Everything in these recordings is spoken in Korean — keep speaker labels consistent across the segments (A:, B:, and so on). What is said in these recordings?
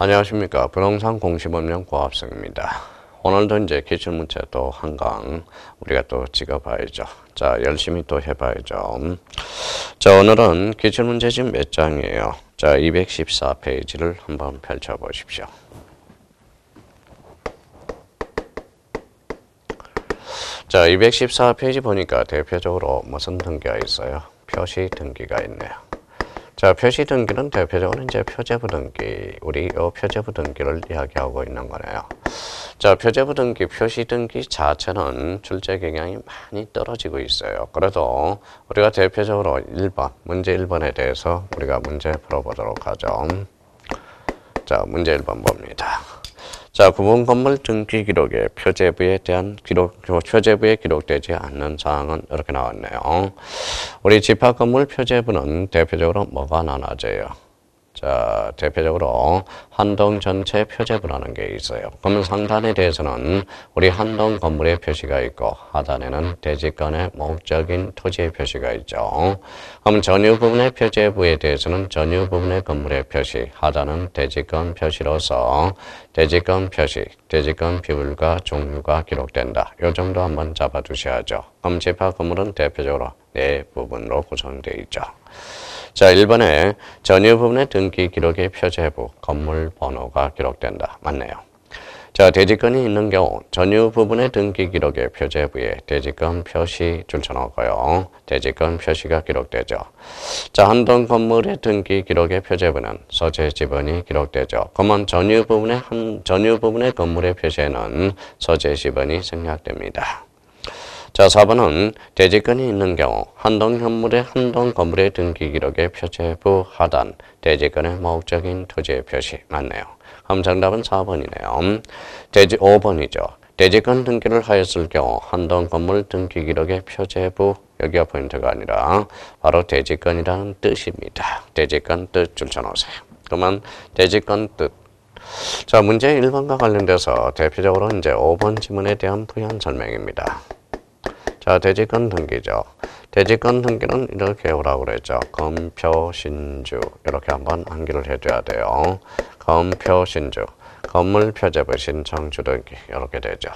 A: 안녕하십니까. 부동산 공시법령 고합성입니다. 오늘도 이제 기출문제 또 한 강 우리가 또 찍어봐야죠. 자, 열심히 또 해봐야죠. 자, 오늘은 기출문제 지금 몇 장이에요? 자, 214페이지를 한번 펼쳐보십시오. 자, 214페이지 보니까 대표적으로 무슨 등기가 있어요? 표시 등기가 있네요. 자, 표시 등기는 대표적으로 이제 표제부 등기, 우리 이 표제부 등기를 이야기하고 있는 거네요. 자, 표제부 등기, 표시 등기 자체는 출제 경향이 많이 떨어지고 있어요. 그래도 우리가 대표적으로 1번, 문제 1번에 대해서 우리가 문제 풀어보도록 하죠. 자, 문제 1번 봅니다. 자, 구분 건물 등기 기록에 표제부에 대한 표제부에 기록되지 않는 사항은 이렇게 나왔네요. 우리 집합 건물 표제부는 대표적으로 뭐가 나눠져요? 자, 대표적으로 한동 전체 표제부라는 게 있어요. 그러면 상단에 대해서는 우리 한동 건물의 표시가 있고 하단에는 대지권의 목적인 토지의 표시가 있죠. 그럼 전유 부분의 표제부에 대해서는 전유 부분의 건물의 표시, 하단은 대지권 표시로서 대지권 표시, 대지권 비율과 종류가 기록된다. 이 정도 한번 잡아두셔야죠. 그럼 집합 건물은 대표적으로 네 부분으로 구성되어 있죠. 자, 1번에 전유 부분의 등기 기록의 표제부, 건물 번호가 기록된다. 맞네요. 자, 대지권이 있는 경우 전유 부분의 등기 기록의 표제부에 대지권 표시 줄쳐놓고요. 대지권 표시가 기록되죠. 자, 한동 건물의 등기 기록의 표제부는 소재 지번이 기록되죠. 그러면 전유 부분의 건물의 표시에는 소재 지번이 생략됩니다. 자, 4번은 대지권이 있는 경우 한동 건물의 등기 기록의 표제부 하단 대지권의 목적인 토지의 표시 맞네요. 그럼 정답은 4번이네요. 5번이죠. 대지권 등기를 하였을 경우 한동 건물 등기 기록의 표제부 여기가 포인트가 아니라 바로 대지권이라는 뜻입니다. 대지권 뜻 줄쳐놓으세요. 그러면 대지권 뜻. 자, 문제 1번과 관련돼서 대표적으로 이제 5번 지문에 대한 부연 설명입니다. 자, 대지권 등기죠. 대지권 등기는 이렇게 오라고 그랬죠. 검표, 신주. 이렇게 한번 암기를 해줘야 돼요. 검표, 신주. 건물 표제부 신청 주등기. 이렇게 되죠.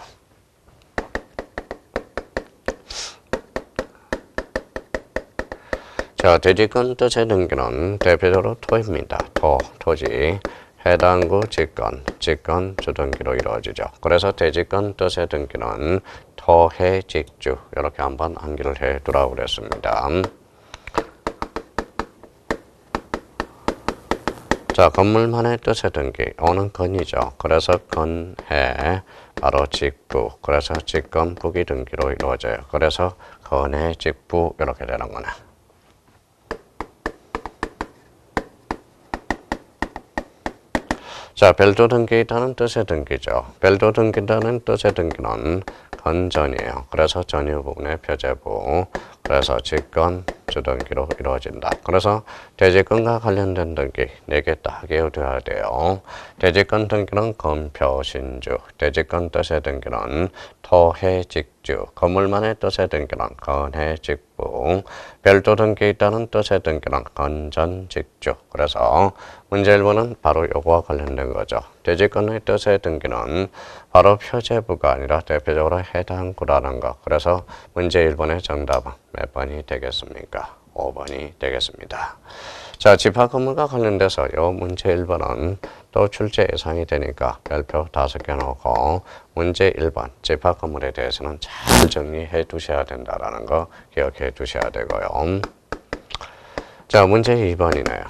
A: 자, 대지권 뜻의 등기는 대표적으로 토입니다. 토지. 해당구 직권, 주등기로 이루어지죠. 그래서 대지권 뜻의 등기는 토해 직주 이렇게 한번 암기를 해 두라고 그랬습니다. 자, 건물만의 뜻의 등기, 오는 건이죠. 그래서 건해 바로 직부, 그래서 직권 부기 등기로 이루어져요. 그래서 건해 직부 이렇게 되는 거네. 자, 별도 등기라는 뜻의 등기죠. 별도 등기라는 뜻의 등기는 건전이에요. 그래서 전유 부분의 표제부, 그래서 직권 주등기로 이루어진다. 그래서 대지권과 관련된 등기 4개 딱 외워둬야 돼요. 대지권 등기는 검표, 신주, 대지권 뜻의 등기는 토해, 직주, 건물만의 뜻의 등기는 건해, 직부, 별도 등기 있다는 뜻의 등기는 건전, 직주. 그래서 문제 1번은 바로 요거와 관련된 거죠. 대지권의 뜻의 등기는 바로 표제부가 아니라 대표적으로 해당구라는 거. 그래서 문제 1번의 정답은 몇 번이 되겠습니까? 5번이 되겠습니다. 자, 집합 건물과 관련돼서 요 문제 1번은 또 출제 예상이 되니까 별표 5개 놓고 문제 1번 집합 건물에 대해서는 잘 정리해 두셔야 된다라는 거 기억해 두셔야 되고요. 자, 문제 2번이네요.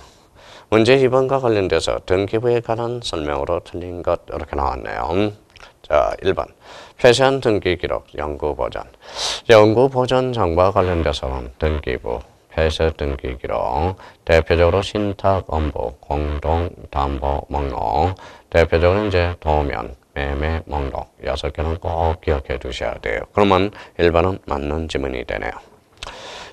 A: 문제 2번과 관련돼서 등기부에 관한 설명으로 틀린 것 이렇게 나왔네요. 자, 1번 폐쇄한 등기 기록 영구 보존. 영구 보존 정보와 관련돼서는 등기부 폐쇄 등기 기록, 대표적으로 신탁 업무, 공동 담보 목록, 대표적으로 이제 도면, 매매 목록 6개는 꼭 기억해 두셔야 돼요. 그러면 1번은 맞는 지문이 되네요.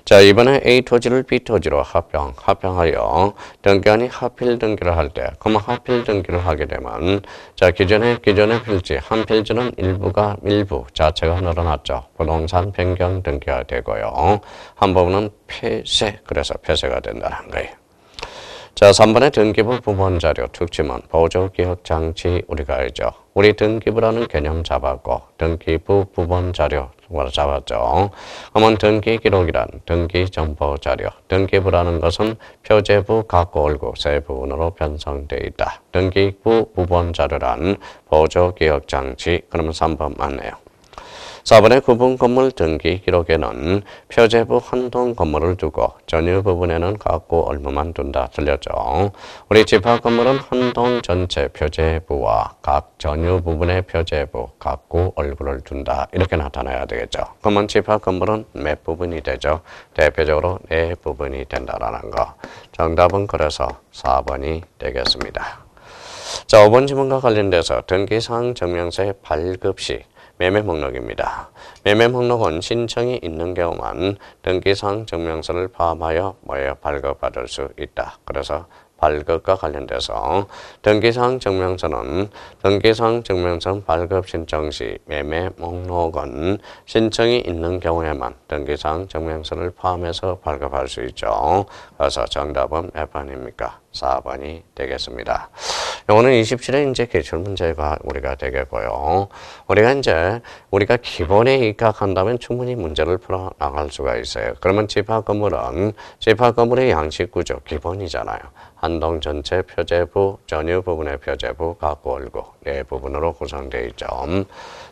A: 자, 이번에 A 토지를 B 토지로 합병하여 등기관이 하필 등기를 할 때, 그러면 하필 등기를 하게 되면, 자, 기존의 필지, 한 필지는 일부 자체가 늘어났죠. 부동산 변경 등기가 되고요. 한 부분은 폐쇄, 그래서 폐쇄가 된다는 거예요. 자, 3번의 등기부 부본자료 특징은 보조기억장치 우리가 알죠. 우리 등기부라는 개념 잡았고 등기부 부본자료 잡았죠. 그러면 등기기록이란 등기정보자료, 등기부라는 것은 표제부, 갖고 올구 세 부분으로 편성되어 있다. 등기부 부본자료란 보조기억장치, 그러면 3번 맞네요. 4번의 구분 건물 등기 기록에는 표제부 한동 건물을 두고 전유 부분에는 갖고 얼마만 둔다. 틀렸죠. 우리 집합 건물은 한동 전체 표제부와 각 전유 부분의 표제부, 갖고 얼굴을 둔다. 이렇게 나타나야 되겠죠. 그러면 집합 건물은 몇 부분이 되죠? 대표적으로 4부분이 된다라는 거. 정답은 그래서 4번이 되겠습니다. 자, 5번 지문과 관련돼서 등기사항 증명서의 발급 시 매매 목록입니다. 매매 목록은 신청이 있는 경우만 등기사항 증명서를 포함하여 발급받을 수 있다. 그래서 발급과 관련돼서 등기사항 증명서는 발급 신청 시 매매 목록은 신청이 있는 경우에만 등기사항 증명서를 포함해서 발급할 수 있죠. 그래서 정답은 몇 번입니까? 4번이 되겠습니다. 요거는 27회 이제 기출문제가 우리가 되겠고요. 우리가 기본에 입각한다면 충분히 문제를 풀어 나갈 수가 있어요. 그러면 집합 건물의 양식 구조 기본이잖아요. 한동 전체 표제부, 전유 부분의 표제부, 갖고 올구 네 부분으로 구성되어 있죠.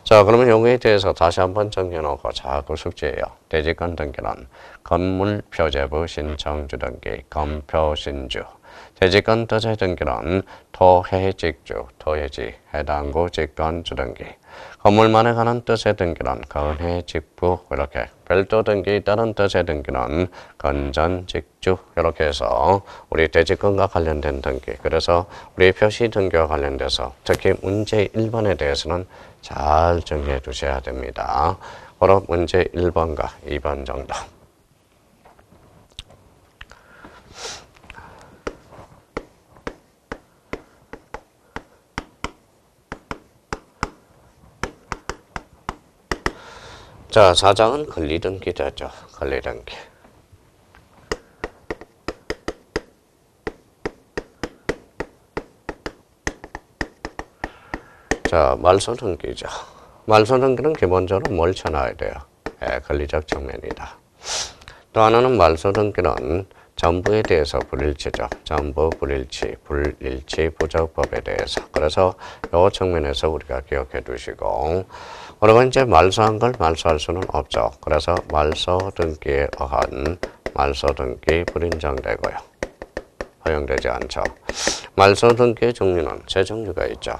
A: 자, 그러면 요거에 대해서 다시 한번 정해놓고 자꾸 숙제예요. 대지권 등기는 건물 표제부 신청주 등기, 건표신주. 대지권 뜻의 등기는 토해직주, 토해지, 해당구 직권주 등기. 건물만에 관한 뜻의 등기는 건해 직부, 이렇게 별도 등기에 따른 뜻의 등기는 건전 직주, 이렇게 해서 우리 대지권과 관련된 등기. 그래서 우리 표시 등기와 관련돼서 특히 문제 1번에 대해서는 잘 정리해 두셔야 됩니다. 그럼 문제 1번과 2번 정도. 자, 4장은 권리등기 되죠. 권리등기. 자, 말소등기죠. 말소등기는 기본적으로 뭘 쳐놔야 돼요? 권리적 측면이다. 또 하나는 말소등기는 전부에 대해서 불일치죠. 전부 불일치, 부적법에 대해서. 그래서 이 측면에서 우리가 기억해 두시고, 그리고 이제 말소한 걸 말소할 수는 없죠. 그래서 말소 등기에 의한 말소 등기 불인정되고요. 허용되지 않죠. 말소 등기의 종류는 세 종류가 있죠.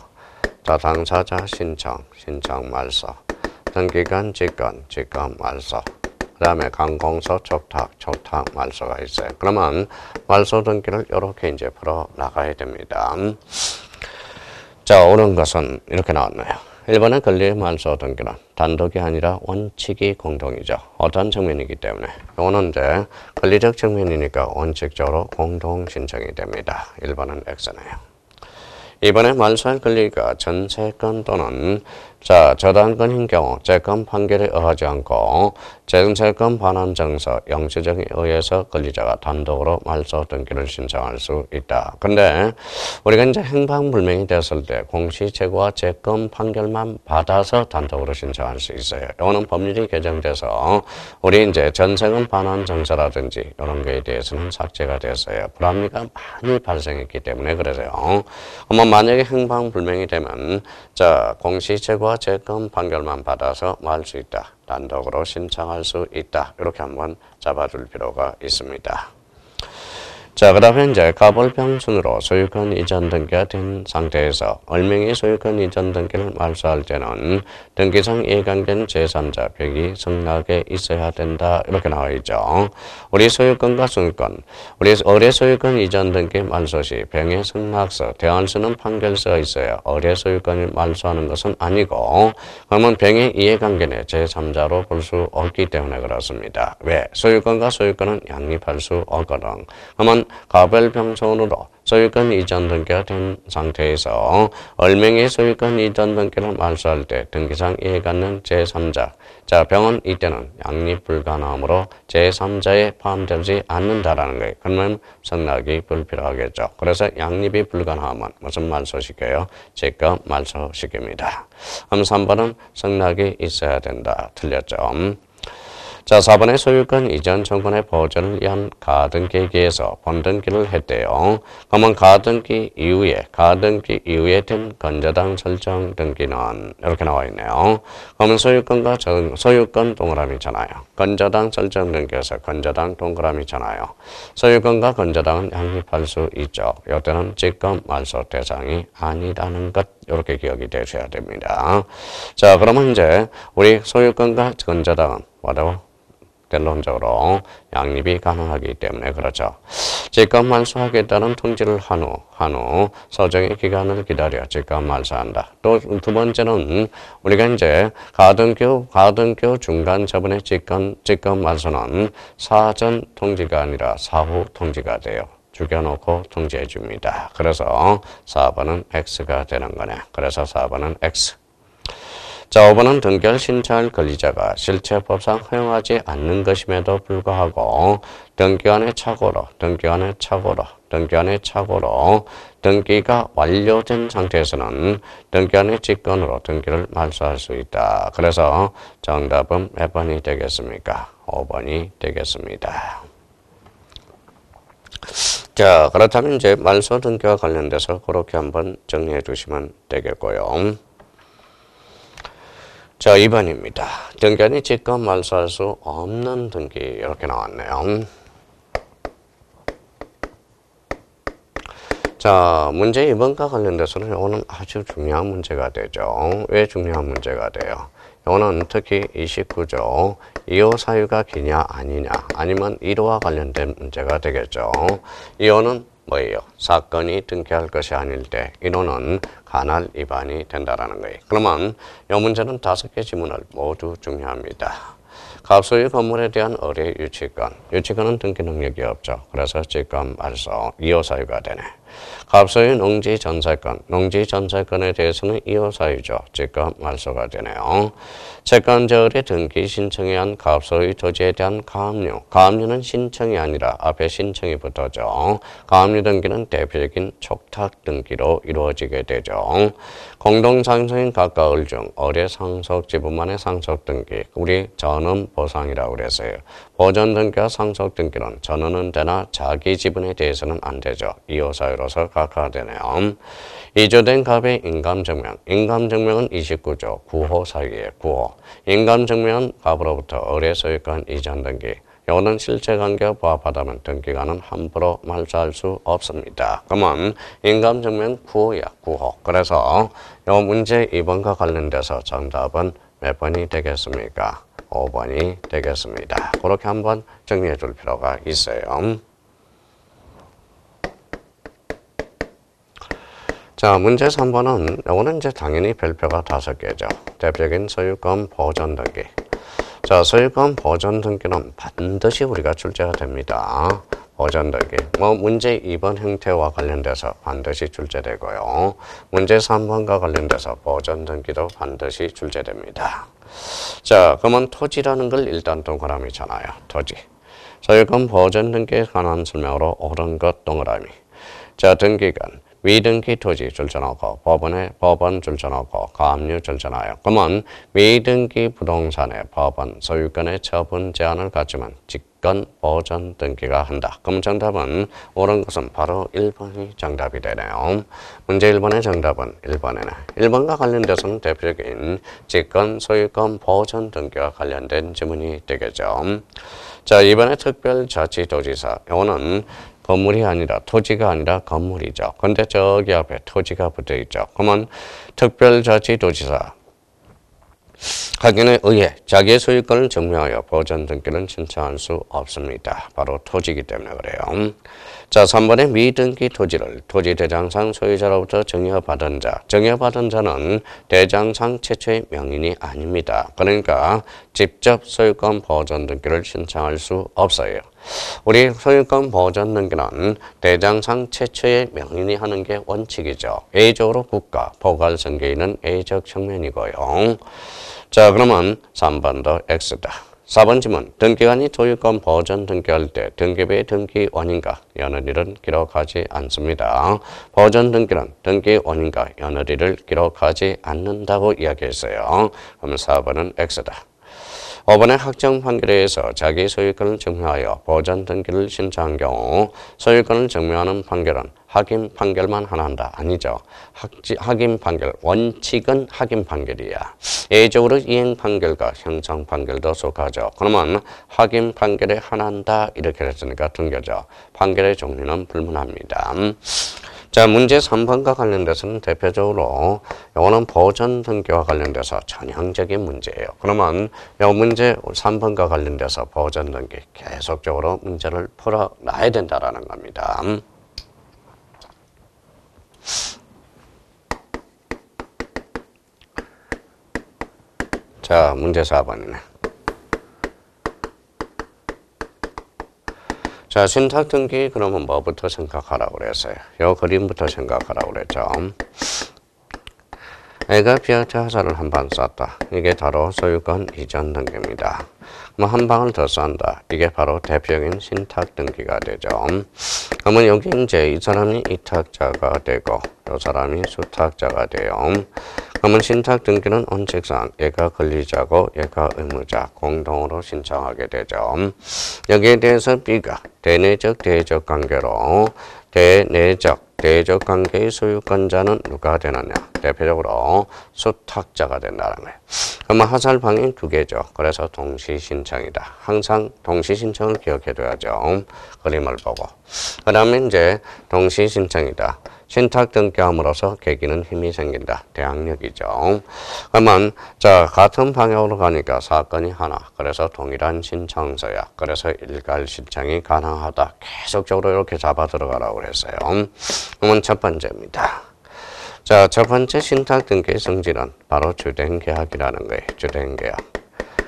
A: 자, 당사자 신청 말소, 등기관 직권 말소, 그 다음에 강공서 촉탁 말소가 있어요. 그러면 말소 등기를 이렇게 이제 풀어 나가야 됩니다. 자, 옳은 것은 이렇게 나왔네요. 1번의 권리의 말소 등기는 단독이 아니라 원칙이 공동이죠. 어떤 측면이기 때문에. 이거는 이제 권리적 측면이니까 원칙적으로 공동 신청이 됩니다. 1번은 X네요. 2번에 말소할 권리가 전세권 또는 저당권인 경우 채권 판결에 의하지 않고 전세권 반환 정서 영시정에 의해서 권리자가 단독으로 말소 등기를 신청할 수 있다. 근데 우리가 이제 행방불명이 됐을 때 공시재고와 채권 판결만 받아서 단독으로 신청할 수 있어요. 이거는 법률이 개정돼서 우리 이제 전세권 반환 정서라든지 이런 거에 대해서는 삭제가 됐어요. 불합리가 많이 발생했기 때문에 그래서요. 만약에 행방불명이 되면 공시재고와 채권 판결만 받아서 뭐 할 수 있다. 단독으로 신청할 수 있다. 이렇게 한번 잡아줄 필요가 있습니다. 자, 그 다음에 이제 가벌평순으로 소유권 이전 등기가 된 상태에서 얼명의 소유권 이전 등기를 말소할 때는 등기상 이해관계된 제3자 벽이 승낙에 있어야 된다. 이렇게 나와 있죠. 우리 소유권과 승권, 우리 의뢰 소유권 이전 등기 말소 시 병의 승낙서, 대안수는 판결서가 있어요. 의뢰 소유권을 말소하는 것은 아니고 그러면 병의 이해관계는 제3자로 볼 수 없기 때문에 그렇습니다. 왜? 소유권과 소유권은 양립할 수 없거든. 그러면 가벌평순으로 소유권 이전 등기가 된 상태에서 얼명의 소유권 이전 등기를 말소할 때 등기상 이해 갖는 제3자. 자, 병은 이때는 양립 불가능하므로 제3자에 포함되지 않는다라는 거예요. 그러면 승낙이 불필요하겠죠. 그래서 양립이 불가능하면 무슨 말소시켜요? 제거 말소시킵니다. 그럼 3번은 승낙이 있어야 된다. 틀렸죠. 자, 4번의 소유권 이전 청구의 보호자를 위한 가등기에 의해서 본등기를 했대요. 그러면 가등기 이후에 된 건저당 설정 등기는 이렇게 나와 있네요. 그러면 소유권 동그라미잖아요. 건저당 설정 등기에서 건저당 동그라미잖아요. 소유권과 건저당은 양립할 수 있죠. 이때는 직권 말소 대상이 아니라는 것 이렇게 기억이 되셔야 됩니다. 자, 그러면 이제 우리 소유권과 건저당은 바로 결론적으로 양립이 가능하기 때문에 그렇죠. 직권 말소하겠다는 통지를 한 후 소정의 기간을 기다려 직권 말소한다. 또 두 번째는 우리가 이제 가등기 중간 처분의 직권 말소는 사전 통지가 아니라 사후 통지가 돼요. 죽여놓고 통지해 줍니다. 그래서 4번은 X가 되는 거네. 그래서 4번은 X. 자, 5번은 등기를 신청할 권리자가 실체법상 허용하지 않는 것임에도 불구하고 등기관의 착오로 등기가 완료된 상태에서는 등기관의 직권으로 등기를 말소할 수 있다. 그래서 정답은 몇 번이 되겠습니까? 5번이 되겠습니다. 자, 그렇다면 이제 말소 등기와 관련돼서 그렇게 한번 정리해 주시면 되겠고요. 자, 2번입니다. 등기관이 직권 말소할 수 없는 등기 이렇게 나왔네요. 자, 문제 2번과 관련돼서는 이거는 아주 중요한 문제가 되죠. 왜 중요한 문제가 돼요? 이거는 특히 29조 2호 사유가 기냐 아니냐 아니면 1호와 관련된 문제가 되겠죠. 2호는 뭐예요? 사건이 등기할 것이 아닐 때 1호는 간할 위반이 된다라는 거예요. 그러면 이 문제는 5개 지문을 모두 중요합니다. 갑소유 건물에 대한 의뢰 유치권은 등기 능력이 없죠. 그래서 직권 말소 2호 사유가 되네. 갑소유 농지 전세권에 대해서는 2호 사유죠. 직권 말소가 되네요. 채권자의 등기 신청에 한 갑소유 토지에 대한 가압류는 신청이 아니라 앞에 신청이 붙어죠. 가압류 등기는 대표적인 촉탁 등기로 이루어지게 되죠. 공동상속인 가까울 중 의뢰 상속 지분만의 상속 등기, 우리 전원 보상이라고 그랬어요. 보전 등기와 상속 등기는 전원은 되나 자기 지분에 대해서는 안 되죠. 2호 사유로서 각하되네요. 이주된 갑의 인감증명은 29조 9호 사유에 9호. 인감증명은 갑으로부터 의뢰 소유권 이전 등기. 이거는 실체관계와 부합하다면 등기관은 함부로 말소할 수 없습니다. 그러면 인감증명 9호야 9호. 그래서 이 문제 2번과 관련돼서 정답은 몇 번이 되겠습니까? 5번이 되겠습니다. 그렇게 한번 정리해 줄 필요가 있어요. 자, 문제 3번은 이거는 이제 당연히 별표가 5개죠. 대표적인 소유권 보전 등기. 자, 소유권 보전 등기는 반드시 우리가 출제가 됩니다. 보전 등기. 문제 2번 형태와 관련돼서 반드시 출제되고요. 문제 3번과 관련돼서 보전 등기도 반드시 출제됩니다. 자, 그러면 토지라는 걸 일단 동그라미잖아요. 토지. 소유권 보전 등기에 관한 설명으로 옳은 것 동그라미. 자, 등기관. 미등기 토지 줄쳐놓고 법원 줄쳐놓고 가압류 줄쳐놔요. 그러면 미등기 부동산의 법원 소유권의 처분 제한을 갖추면 직권 보전 등기가 한다. 그럼 정답은 옳은 것은 바로 1번이 정답이 되네요. 문제 1번의 정답은 1번이네. 1번과 관련돼서는 대표적인 직권 소유권 보전 등기와 관련된 지문이 되겠죠. 자, 이번에 특별자치도지사. 이거는 건물이 아니라 토지가 아니라 건물이죠. 근데 저기 앞에 토지가 붙어 있죠. 그러면 특별자치도지사 확인에 의해 자기의 소유권을 증명하여 보전 등기를 신청할 수 없습니다. 바로 토지이기 때문에 그래요. 자, 3번에 미등기 토지를 토지 대장상 소유자로부터 증여받은 자. 증여받은 자는 대장상 최초의 명인이 아닙니다. 그러니까 직접 소유권 보전 등기를 신청할 수 없어요. 우리 소유권 보전 등기는 대장상 최초의 명인이 하는 게 원칙이죠. A적으로 국가, 포괄승계인은 A적 측면이고요. 자, 그러면 3번도 X다. 4번 지문. 등기관이 소유권 보전 등기할 때 등기부의 등기원인과 며느리를 기록하지 않습니다. 보전 등기는 등기원인과 며느리를 기록하지 않는다고 이야기했어요. 그럼 4번은 X다. 5번의 확정 판결에 의해서 자기 소유권을 증명하여 보전 등기를 신청한 경우 소유권을 증명하는 판결은 확인 판결만 하나 한다. 아니죠. 확인 판결, 원칙은 확인 판결이야. 예외적으로 이행 판결과 형성 판결도 속하죠. 그러면 확인 판결에 하나 한다 이렇게 했으니까 등교죠. 판결의 종류는 불문합니다. 자, 문제 3번과 관련돼서는 대표적으로 이거는 보전 등기와 관련돼서 전형적인 문제예요. 그러면 이 문제 3번과 관련돼서 보전 등기 계속적으로 문제를 풀어놔야 된다라는 겁니다. 자, 문제 4번이네. 자, 신탁 등기 그러면 뭐부터 생각하라고 그랬어요? 요 그림부터 생각하라고 그랬죠. A가 B한테 하사를 한 방 쐈다. 이게 바로 소유권 이전 등기입니다. 뭐 한 방을 더 쏜다. 이게 바로 대표적인 신탁 등기가 되죠. 그러면 여기 이제 이 사람이 이탁자가 되고 이 사람이 수탁자가 돼요. 그러면 신탁 등기는 원칙상 얘가 권리자고 얘가 의무자 공동으로 신청하게 되죠. 여기에 대해서 B가 대내적 대적 관계로 대내적 관계의 소유권자는 누가 되느냐? 대표적으로 수탁자가 된다는 거예요. 그러면 하살 방향이 두 개죠. 그래서 동시신청이다. 항상 동시신청을 기억해둬야죠. 그림을 보고. 그 다음에 이제 동시신청이다. 신탁 등기함으로써 계기는 힘이 생긴다. 대항력이죠. 그러면 자 같은 방향으로 가니까 사건이 하나. 그래서 동일한 신청서야. 그래서 일괄 신청이 가능하다. 계속적으로 이렇게 잡아 들어가라고 그랬어요. 그러면 첫 번째입니다. 자, 첫 번째 신탁 등기의 성질은 바로 주된 계약이라는 거예요. 주된 계약.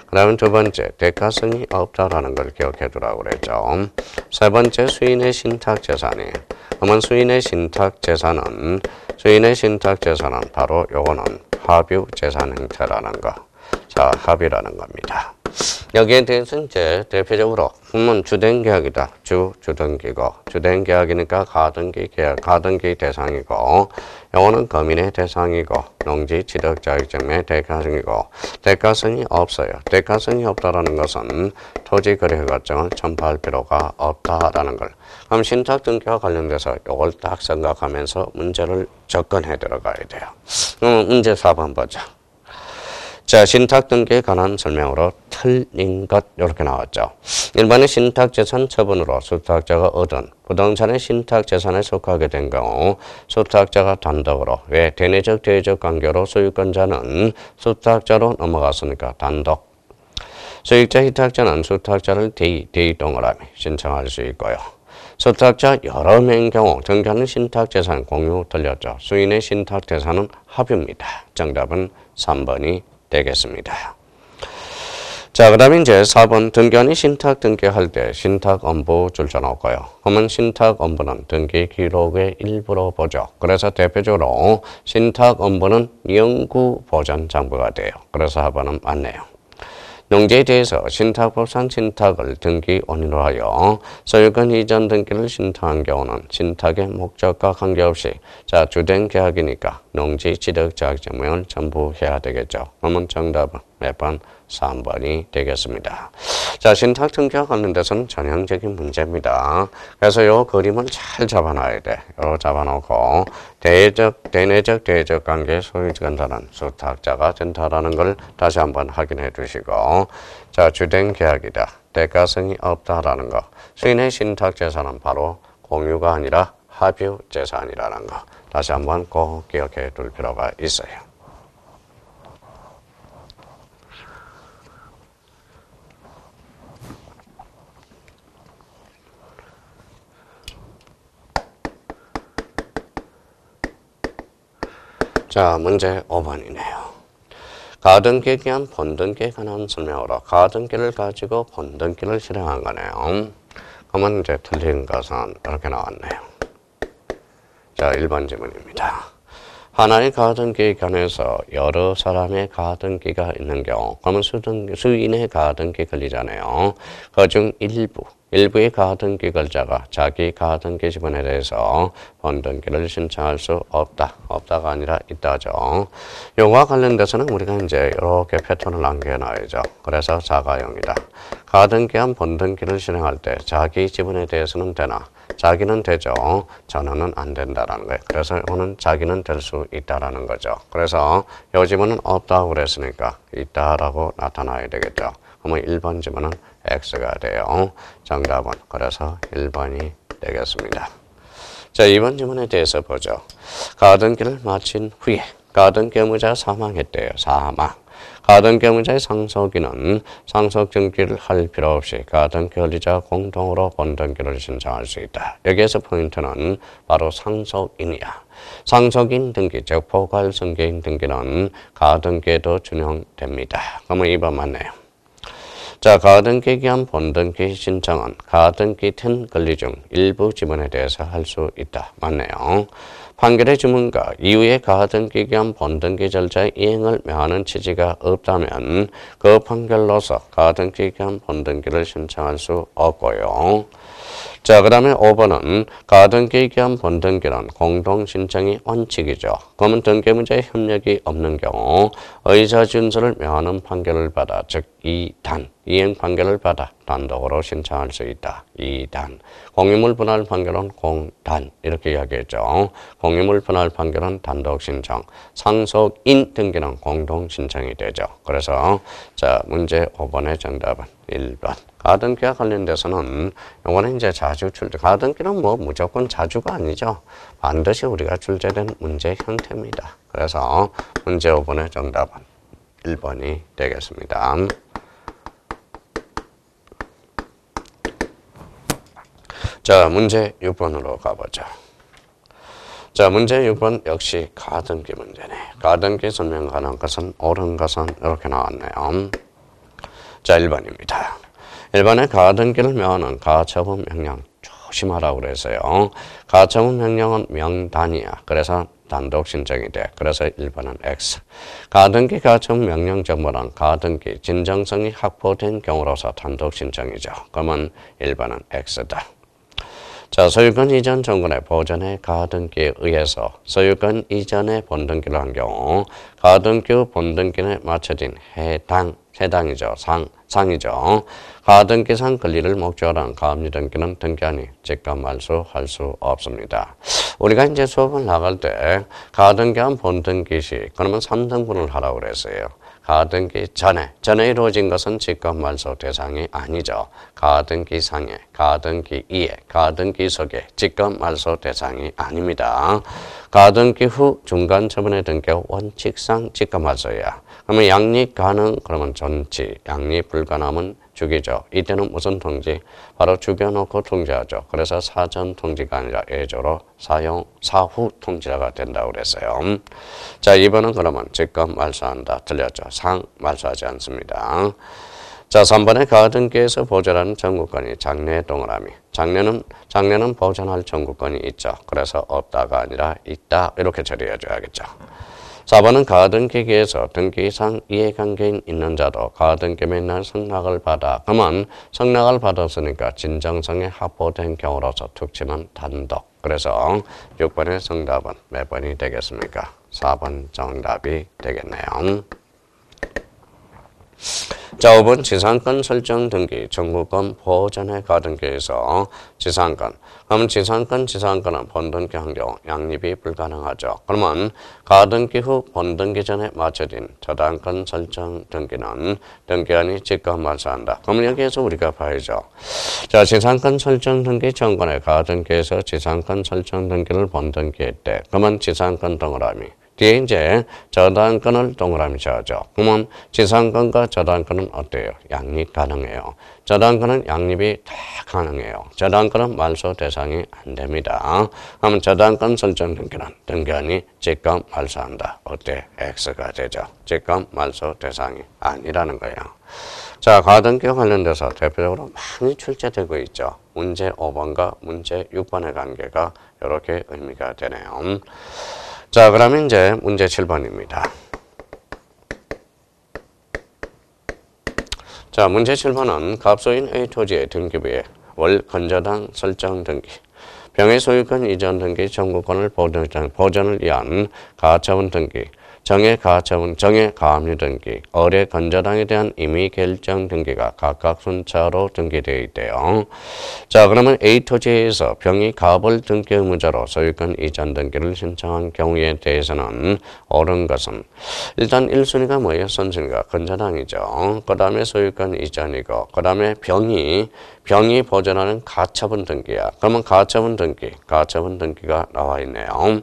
A: 그 다음에 두 번째, 대가성이 없다라는 걸 기억해 두라고 그랬죠. 세 번째, 수인의 신탁 재산이에요. 그러면 수인의 신탁 재산은 바로 요거는 합유 재산 형태라는 거. 자, 합의라는 겁니다. 여기에 대해서 이제 대표적으로 보면 주된 계약이다. 주등기고 주된 계약이니까 가등기 계약, 가등기 대상이고 요거는 거민의 대상이고 농지 취득 자격증의 대가성이고 대가성이 없어요. 대가성이 없다라는 것은 토지 거래 허가증을 첨부할 필요가 없다라는 걸. 그럼 신탁 등기와 관련돼서 요걸 딱 생각하면서 문제를 접근해 들어가야 돼요. 그럼 문제 4번 보자. 자, 신탁 등기에 관한 설명으로 틀린 것 이렇게 나왔죠. 1번의 신탁재산 처분으로 수탁자가 얻은 부동산의 신탁재산에 속하게 된 경우 수탁자가 단독으로 왜 대내적 대외적 관계로 소유권자는 수탁자로 넘어갔으니까 단독 소유자 희탁자는 수탁자를 대의 동그라미 신청할 수 있고요. 수탁자 여러 명인 경우 등기하는 신탁재산 공유 틀렸죠. 수인의 신탁재산은 합유입니다. 정답은 3번이 되겠습니다. 자, 그 다음에 이제 4번 등기관이 신탁 등기할 때 신탁 엄부 줄쳐놓고요. 그러면 신탁 엄부는 등기 기록의 일부로 보죠. 그래서 대표적으로 신탁 엄부는 영구 보전 장부가 돼요. 그래서 4번은 맞네요. 농지에 대해서 신탁법상 신탁을 등기 원인으로 하여 소유권 이전 등기를 신탁한 경우는 신탁의 목적과 관계없이 자 주된 계약이니까 농지 취득 자격증명을 첨부해야 되겠죠. 그러면 정답은 몇 번? 3번이 되겠습니다. 자, 신탁 등기와 관련돼서는 전형적인 문제입니다. 그래서 이 그림을 잘 잡아놔야 돼. 요 잡아놓고 대내적 대외적 관계 소유권자는 수탁자가 된다라는 걸 다시 한번 확인해 주시고 자, 주된 계약이다. 대가성이 없다라는 거. 수인의 신탁 재산은 바로 공유가 아니라 합유 재산이라는 거. 다시 한번 꼭 기억해 둘 필요가 있어요. 자, 문제 5번이네요. 가등기에 대한 본등기에 관한 설명으로 가등기를 가지고 본등기를 실행한 거네요. 그러면 이제 틀린 것은 이렇게 나왔네요. 자, 1번 지문입니다. 하나의 가등기에 관해서 여러 사람의 가등기가 있는 경우, 그러면 수인의 가등기 걸리잖아요. 그중 일부의 가등기 걸자가 자기 가등기 지분에 대해서 본등기를 신청할 수 없다. 없다가 아니라 있다죠. 요거와 관련돼서는 우리가 이제 이렇게 패턴을 남겨놔야죠. 그래서 자가용이다. 가등기한 본등기를 실행할 때 자기 지분에 대해서는 되나? 자기는 되죠. 전원은 안 된다라는 거예요. 그래서 이거는 자기는 될 수 있다라는 거죠. 그래서 요 지분은 없다고 그랬으니까 있다라고 나타나야 되겠죠. 그러면 1번 지문은 X가 돼요. 정답은 그래서 1번이 되겠습니다. 자, 2번 지문에 대해서 보죠. 가등기를 마친 후에 가등기 의무자가 사망했대요. 사망. 가등기 의무자의 상속인은 상속 등기를 할 필요 없이 가등기 권리자 공동으로 본등기를 신청할 수 있다. 여기에서 포인트는 바로 상속인이야. 상속인 등기, 즉 포괄 승계인 등기는 가등기에도 준용됩니다. 그러면 2번 맞네요. 자, 가등기에 기한 본등기 신청은 가등기 튼 권리 중 일부 지분에 대해서 할 수 있다. 맞네요. 판결의 주문과 이후에 가등기에 기한 본등기 절차의 이행을 명하는 취지가 없다면 그 판결로서 가등기에 기한 본등기를 신청할 수 없고요. 자, 그 다음에 5번은 가등기에 기한 본등기는 공동신청이 원칙이죠. 그러면 등기문자의 협력이 없는 경우 의사 준수를 명하는 판결을 받아 즉 2단, 이행 판결을 받아 단독으로 신청할 수 있다. 2단. 공유물 분할 판결은 공단 이렇게 이야기했죠. 공유물 분할 판결은 단독 신청. 상속인 등기는 공동 신청이 되죠. 그래서 자, 문제 5번의 정답은 1번. 가등기와 관련돼서는 이거는 이제 자주 가등기는 뭐 무조건 자주가 아니죠. 반드시 우리가 출제된 문제 형태입니다. 그래서 문제 5번의 정답은 1번이 되겠습니다. 자, 문제 6번으로 가보죠. 자, 문제 6번 역시 가등기 문제네. 가등기 설명 가능한 것은 옳은 것은 이렇게 나왔네요. 자, 1번입니다. 1번에 가등기를 명하는 가처분 명령 조심하라고 그랬어요. 가처분 명령은 명단이야. 그래서 단독 신청이 돼. 그래서 1번은 X. 가등기 가처분 명령 정보는 가등기 진정성이 확보된 경우로서 단독 신청이죠. 그러면 1번은 X다. 자, 소유권 이전 정권의 보전의 가등기에 의해서 소유권 이전의 본등기를 한 경우 가등기 후 본등기에 맞춰진 해당이죠. 상이죠. 가등기상 권리를 목적으로 한 가압류등기는 등기하니 직권 말소할 수 없습니다. 우리가 이제 수업을 나갈 때 가등기한 본등기 시 그러면 3등분을 하라고 그랬어요. 가등기 전에 이루어진 것은 직권 말소 대상이 아니죠. 가등기 상에, 가등기 이에, 가등기 속에 직권 말소 대상이 아닙니다. 가등기 후 중간 처분의 등기가 원칙상 직권 말소야. 그러면 양립 가능, 그러면 전치, 양립 불가능하면 죽이죠. 이때는 무슨 통지? 바로 죽여놓고 통지하죠. 그래서 사전 통지가 아니라 예조로 사후 통지가 된다고 그랬어요. 자, 2번은 그러면 직권 말소한다. 틀렸죠. 상 말소하지 않습니다. 자, 3번에 가등기에서 보존하는 청구권이 장래의 동그라미. 장래는 보존할 청구권이 있죠. 그래서 없다가 아니라 있다. 이렇게 처리해 줘야겠죠. 4번은 가등기에서 등기상 이해관계인 있는 자도 가등기 맨날 승낙을 받아. 그러면 승낙을 받았으니까 진정성에 확보된 경우로서 툭 치면 단독. 그래서 6번의 정답은 몇 번이 되겠습니까? 4번 정답이 되겠네요. 자, 5번 지상권 설정 등기 청구권 보전의 가등기에서 지상권. 그러면 지상권은 본등기 한 경우 양립이 불가능하죠. 그러면 가등기 후 본등기 전에 맞춰진 저당권 설정 등기는 등기한이 직권 말소한다. 그러면 여기에서 우리가 봐야죠. 자, 지상권 설정 등기 정권의 가등기에서 지상권 설정 등기를 본등기 했대. 그러면 지상권 동그라미. 뒤에 이제 저당권을 동그라미 쳐야죠. 그러면 지상권과 저당권은 어때요? 양립 가능해요. 저당권은 양립이 다 가능해요. 저당권은 말소 대상이 안 됩니다. 그러면 저당권 설정 등기는 등기한이 지금 말소한다. 어때? X가 되죠. 지금 말소 대상이 아니라는 거예요. 자, 가등기와 관련돼서 대표적으로 많이 출제되고 있죠. 문제 5번과 문제 6번의 관계가 이렇게 의미가 되네요. 자, 그러면 이제 문제 7번입니다. 자, 문제 7번은 갑소인 A 토지의 등기부에 월 건저당 설정 등기, 병의 소유권 이전 등기 청구권을 보전을 위한 가처분 등기, 정의 가압류 등기, 어뢰 건저당에 대한 임의 결정 등기가 각각 순차로 등기되어 있대요. 자, 그러면 A 토지에서 병이 가압을 등기 의무자로 소유권 이전 등기를 신청한 경우에 대해서는 옳은 것은 일단 1순위가 뭐예요? 선순위가 건저당이죠. 그 다음에 소유권 이전이고, 그 다음에 병이 보전하는 가처분 등기야. 그러면 가처분 등기가 나와 있네요.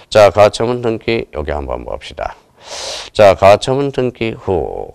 A: 자, 가처분 등기 여기 한번 봅시다. 자, 가처분 등기 후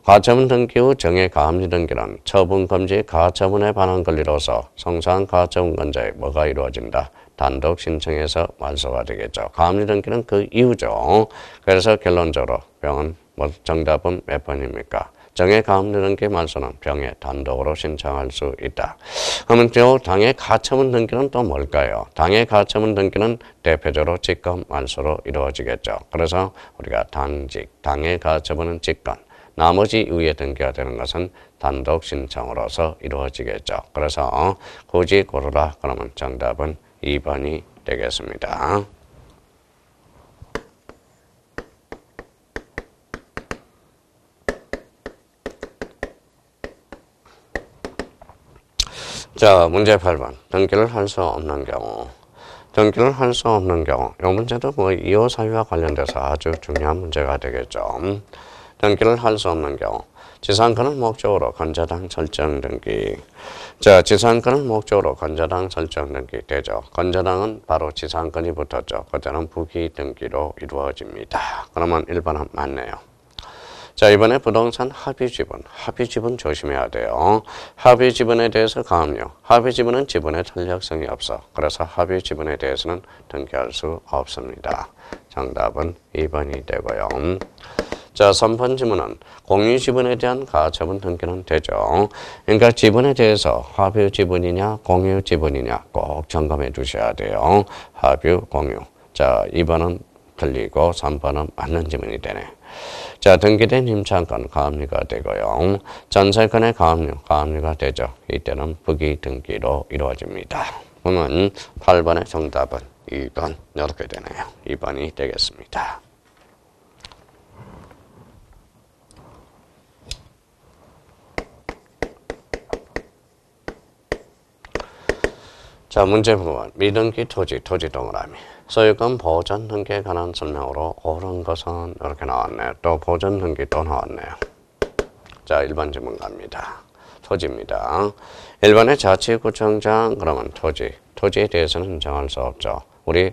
A: 정의 가압류 등기는 처분 금지 가처분에 반한 권리로서 성사한 가처분 권자에 뭐가 이루어진다? 단독 신청해서 말소가 되겠죠. 가압류 등기는 그 이유죠. 그래서 결론적으로 병은 정답은 몇 번입니까? 정의 가압류 등기 말소는 병에 단독으로 신청할 수 있다. 그러면 또 당의 가처분 등기는 또 뭘까요? 당의 가처분 등기는 대표적으로 직권 말소로 이루어지겠죠. 그래서 우리가 당의 가처분은 직권, 나머지 이후에 등기가 되는 것은 단독 신청으로서 이루어지겠죠. 그래서 굳이 고르라 그러면 정답은 2번이 되겠습니다. 자, 문제 8번. 등기를 할 수 없는 경우. 이 문제도 이호 사유와 관련돼서 아주 중요한 문제가 되겠죠. 등기를 할 수 없는 경우. 지상권을 목적으로 건저당 설정 등기. 자, 지상권을 목적으로 건저당 설정 등기 되죠. 건저당은 바로 지상권이 붙었죠. 그때는 부기 등기로 이루어집니다. 그러면 1번은 맞네요. 자, 이번에 부동산 합의지분 조심해야 돼요. 합의지분에 대해서 가압류. 합의지분은 지분의 탄력성이 없어. 그래서 합의지분에 대해서는 등기할 수 없습니다. 정답은 2번이 되고요. 자, 3번 지문은 공유지분에 대한 가처분 등기는 되죠. 그러니까 지분에 대해서 합의지분이냐 공유지분이냐 꼭 점검해 주셔야 돼요. 합의, 공유. 자, 2번은 틀리고 3번은 맞는 지문이 되네. 자, 등기된 임차권 가압류가 되고요. 전세권의 가압류가 되죠. 이때는 부기 등기로 이루어집니다. 그러면 8번의 정답은 2번 이렇게 되네요. 2번이 되겠습니다. 자, 문제 부분. 미등기 토지 동그라미. 소유권 보전 등기에 관한 설명으로 옳은 것은 이렇게 나왔네요. 또 보전 등기 또 나왔네요. 자, 1번 질문 갑니다. 토지입니다. 1번의 자치구청장 그러면 토지에 대해서는 정할 수 없죠. 우리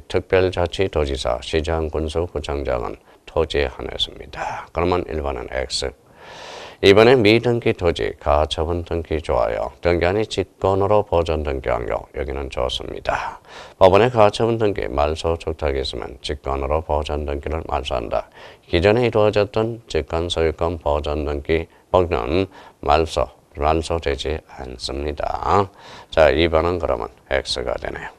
A: 특별자치도지사, 시장, 군수, 구청장은 토지에 한해서입니다. 그러면 1번은 X. 2번에 미등기 토지, 가처분 등기 좋아요. 등기한이 직권으로 보전 등기 완료. 여기는 좋습니다. 법원의 가처분 등기, 말소 촉탁이 있으면 직권으로 보전 등기를 말소한다. 기존에 이루어졌던 직권 소유권 보전 등기 법은 말소되지 않습니다. 자, 2번은 그러면 X가 되네요.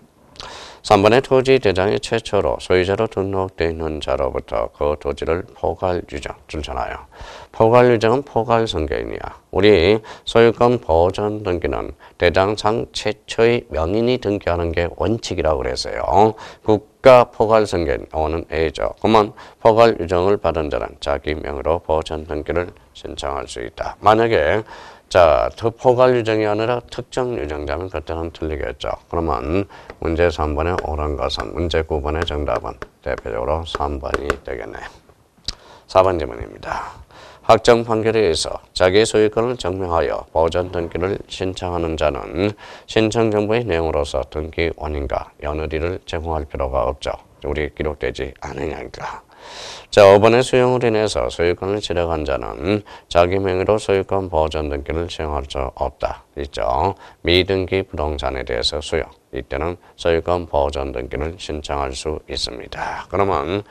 A: 3번의 토지 대장이 최초로 소유자로 등록되어 있는 자로부터 그 토지를 포괄 유정 줄잖아요. 포괄 유정은 포괄 선계인이야. 우리 소유권 보전 등기는 대장상 최초의 명인이 등기하는 게 원칙이라고 그랬어요. 국가 포괄 선계인 오는 A죠. 그러면 포괄 유정을 받은 자는 자기 명의로 보전 등기를 신청할 수 있다. 만약에 자, 포괄 유정이 아니라 특정 유정자면 그때는 틀리겠죠. 그러면 문제 3번에 옳은 것은 문제 9번의 정답은 대표적으로 3번이 되겠네요. 4번 질문입니다. 확정 판결에 의해서 자기 소유권을 증명하여 보전 등기를 신청하는 자는 신청 정보의 내용으로서 등기 원인과 연의리를 제공할 필요가 없죠. 우리 기록되지 않으니까. 자, 5번의 수용으로 인해서 소유권을 취득한 자는 자기 명의로 소유권 보전 등기를 시행할 수 없다. 있죠. 미등기 부동산에 대해서 수용. 이때는 소유권 보전 등기를 신청할 수 있습니다. 그러면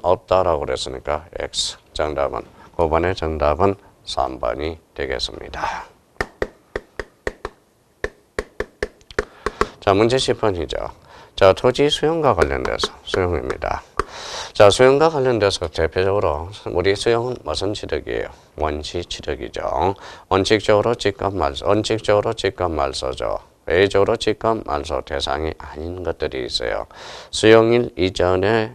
A: 없다라고 그랬으니까 X. 정답은 9번의 정답은 3번이 되겠습니다. 자, 문제 10번이죠. 자, 토지 수용과 관련돼서 수용입니다. 자, 수용과 관련돼서 대표적으로 우리 수용은 무슨 취득이에요? 원시 취득이죠. 원칙적으로 집값 말소죠. 외적으로 집값 말소 대상이 아닌 것들이 있어요. 수용 이전에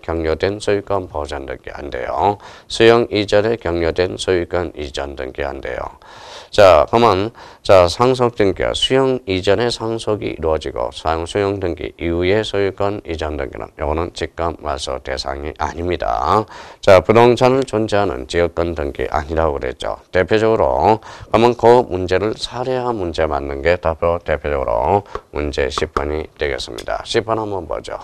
A: 경료된 소유권 보전 등기 안 돼요. 수용 이전에 경료된 소유권 이전 등기 안 돼요. 자, 그러면 상속 등기가 수용 이전에 상속이 이루어지고 수용 등기 이후에 소유권 이전 등기는 요거는 집값 말소 대상이 아닙니다. 자, 부동산을 존재하는 지역권 등기 아니라고 그랬죠. 대표적으로 그러면 그 문제를 사례화 문제 맞는 게 대표적으로 문제 10번이 되겠습니다. 10번 한번 보죠.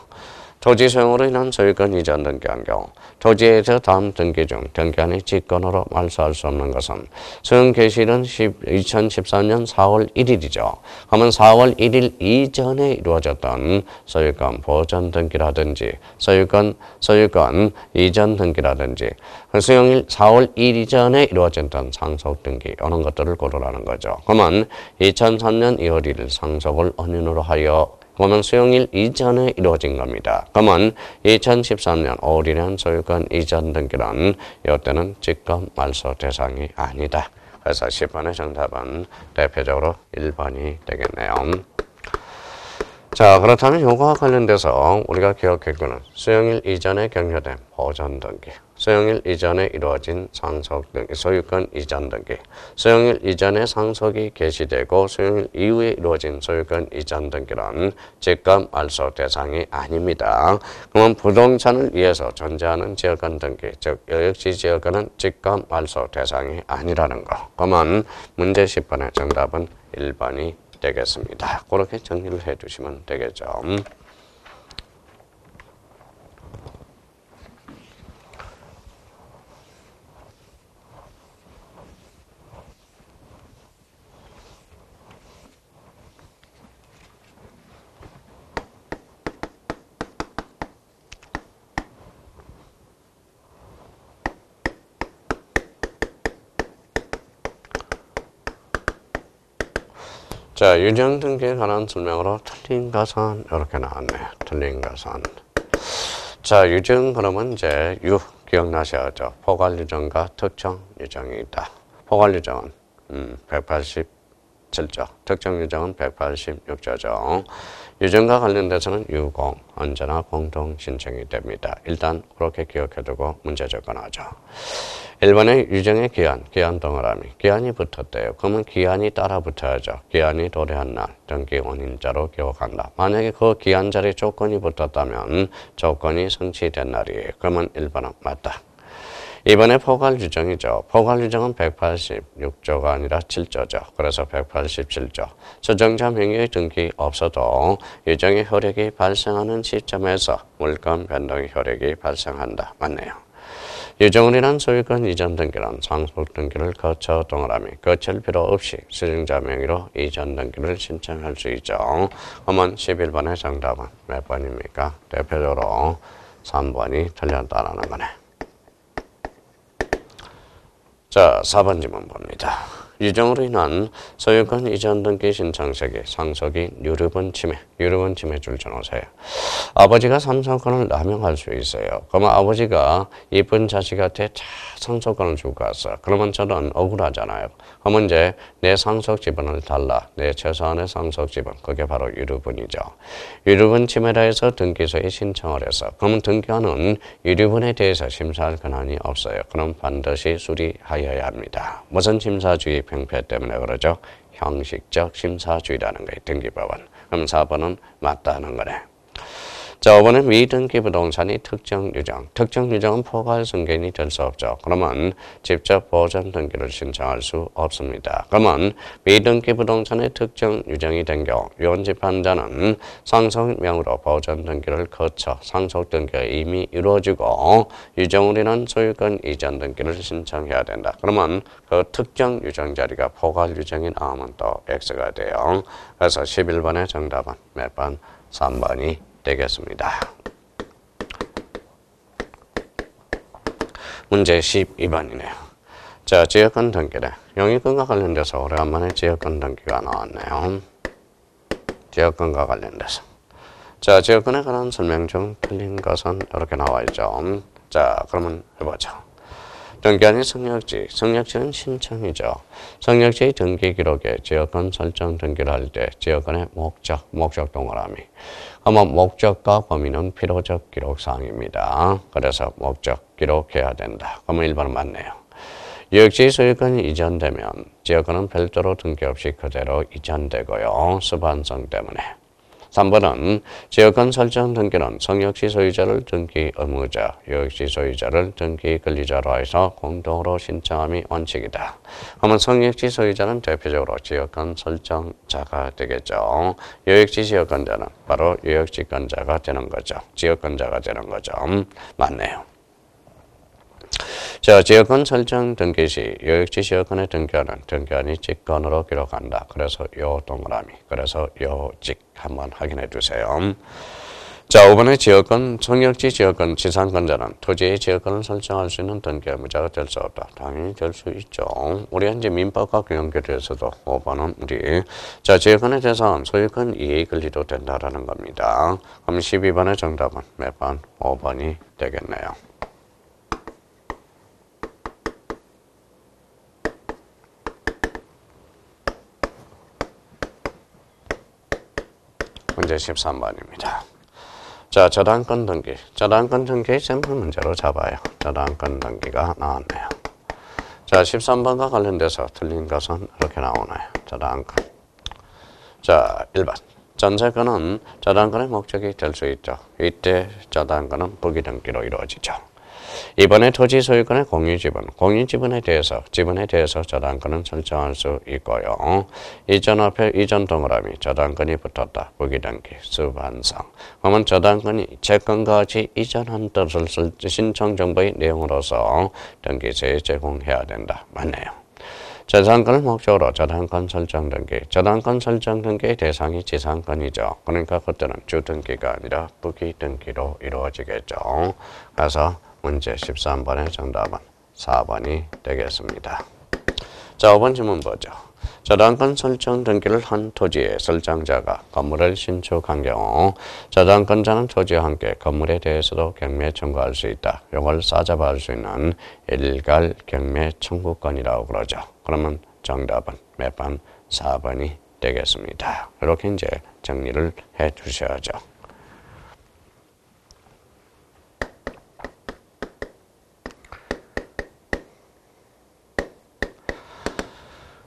A: 토지 수용으로 인한 소유권 이전 등기한 경우 토지에서 다음 등기 중 등기한이 직권으로 말소할 수 없는 것은 수용 개시일은 2013년 4월 1일이죠. 그러면 4월 1일 이전에 이루어졌던 소유권 보전 등기라든지 소유권 이전 등기라든지 수용일 4월 1일 이전에 이루어졌던 상속 등기 이런 것들을 고르라는 거죠. 그러면 2003년 2월 1일 상속을 원인으로 하여 그러면 수용일 이전에 이루어진 겁니다. 그러면 2013년 5월 1일 소유권 이전 등기는 이때는 집값 말소 대상이 아니다. 그래서 10번의 정답은 대표적으로 1번이 되겠네요. 자, 그렇다면 이거와 관련돼서 우리가 기억했고는 수용일 이전에 경료된 보전 등기, 수용일 이전에 이루어진 상속 등기, 소유권 이전 등기, 수용일 이전에 상속이 개시되고 수용일 이후에 이루어진 소유권 이전 등기는 집값 말소 대상이 아닙니다. 그러면 부동산을 위해서 존재하는 지역권 등기, 즉 여역지 지역권은 집값 말소 대상이 아니라는 거. 그러면 문제 10번의 정답은 1번이 되겠습니다. 그렇게 정리를 해주시면 되겠죠. 자, 유정 등기에 관한 설명으로 틀린 가산 이렇게 나왔네요. 틀린 가산. 자, 유정 그러면 이제 기억나셔야죠. 포괄 유정과 특정 유정이 있다. 포괄 유정은 187조, 특정 유정은 186조죠. 유정과 관련돼서는 유공, 언제나 공동 신청이 됩니다. 일단 그렇게 기억해두고 문제 접근하죠. 1번에 유정의 기한 동그라미. 기한이 붙었대요. 그러면 기한이 따라 붙어야죠. 기한이 도래한 날, 등기 원인자로 기억한다. 만약에 그 기한 자리에 조건이 붙었다면 조건이 성취된 날이에요. 그러면 1번은 맞다. 2번에 포괄 유정이죠. 포괄 유정은 186조가 아니라 7조죠. 그래서 187조. 수정자 명의의 등기 없어도 유정의 효력이 발생하는 시점에서 물권 변동의 효력이 발생한다. 맞네요. 유정을 인한 소유권 이전 등기는 상속 등기를 거쳐 동그라미 거칠 필요 없이 수정자 명의로 이전 등기를 신청할 수 있죠. 그러면 11번의 정답은 몇 번입니까? 대표적으로 3번이 틀렸다라는 거네. 자, 4번 질문 봅니다. 유정으로 인한 소유권 이전 등기 신청 시기 상속이 유류분 침해 줄 전호세요. 아버지가 상속권을 남용할 수 있어요. 그러면 아버지가 이쁜 자식한테 상속권을 주고 갔어. 그러면 저는 억울하잖아요. 그러면 이제 내 상속 지분을 달라. 내 최소한의 상속 지분. 그게 바로 유류분이죠. 유류분 침해라 해서 등기소에 신청을 해서 그러면 등기관은 유류분에 대해서 심사할 권한이 없어요. 그럼 반드시 수리하여야 합니다. 무슨 심사주의 병폐 때문에 그러죠? 형식적 심사주의라는 거예요. 등기법은. 그럼 4번은 맞다는 거네. 자, 5번은 미등기 부동산이 특정 유정은 포괄 승계인이 될 수 없죠. 그러면 직접 보전 등기를 신청할 수 없습니다. 그러면 미등기 부동산의 특정 유정이 된 경우 유언집행자는 상속명으로 보전 등기를 거쳐 상속 등기가 이미 이루어지고 유정으로 인한 소유권 이전 등기를 신청해야 된다. 그러면 그 특정 유정 자리가 포괄 유정이 나오면 또 X가 돼요. 그래서 11번의 정답은 몇 번? 3번이 되겠습니다. 문제 12번이네요. 자, 지역권 등기래. 영유권과 관련돼서 오래간만에 지역권 등기가 나왔네요. 지역권과 관련돼서. 자, 지역권에 관한 설명 중 틀린 것은 이렇게 나와 있죠. 자, 그러면 해보죠. 등기한이 성역지는 신청이죠. 성역지의 등기 기록에 지역권 설정 등기를 할 때 지역권의 목적 동그라미. 그러면 목적과 범위는 필요적 기록사항입니다. 그래서 목적 기록해야 된다. 그러면 1번은 맞네요. 유역지 소유권이 이전되면 지역권은 별도로 등기 없이 그대로 이전되고요. 수반성 때문에. 3번은 지역권 설정 등기는 성역지 소유자를 등기 의무자, 유역지 소유자를 등기 권리자로 해서 공동으로 신청함이 원칙이다. 그러면 성역지 소유자는 대표적으로 지역권 설정자가 되겠죠. 유역지 지역권자는 바로 유역지권자가 되는 거죠. 지역권자가 되는 거죠. 맞네요. 자, 지역권 설정 등기 시 유역지 지역권의 등기하는 등기한이 직권으로 기록한다. 그래서 요 동그라미, 그래서 요 직 한번 확인해 주세요. 자, 5번의 지역권, 성역지 지역권 지상권자는 토지의 지역권을 설정할 수 있는 등기 의무자가 될 수 없다. 당연히 될 수 있죠. 우리가 이제 민법과 연결해서도 5번은 우리 자, 지역권의 재산, 소유권 이해 권리도 된다라는 겁니다. 그럼 12번의 정답은 몇 번? 5번이 되겠네요. 문제 13번입니다. 자, 저당권 등기. 저당권 등기 샘플 문제로 잡아요. 저당권 등기가 나왔네요. 자, 13번과 관련돼서 틀린 것은 이렇게 나오나요? 저당권. 자, 1번. 전세권은 저당권의 목적이 될 수 있죠. 이때 저당권은 부기등기로 이루어지죠. 이번에 토지 소유권의 공유지분에 대해서 저당권은 설정할 수 있고요. 이전 앞에 이전 동그라미 저당권이 붙었다. 부기등기 수반성. 그러면 저당권이 채권과 같이 이전한 뜻을 신청 정보의 내용으로서 등기소에 제공해야 된다. 맞네요. 재산권을 목적으로 저당권 설정 등기의 대상이 지상권이죠. 그러니까 그때는 주등기가 아니라 부기등기로 이루어지겠죠. 그래서 문제 13번의 정답은 4번이 되겠습니다. 자, 5번 질문 보죠. 저당권 설정 등기를 한 토지의 설정자가 건물을 신축한 경우 저당권자는 토지와 함께 건물에 대해서도 경매 청구할 수 있다. 이걸 싸잡아할 수 있는 일괄 경매 청구권이라고 그러죠. 그러면 정답은 몇 번? 4번이 되겠습니다. 이렇게 이제 정리를 해 주셔야죠.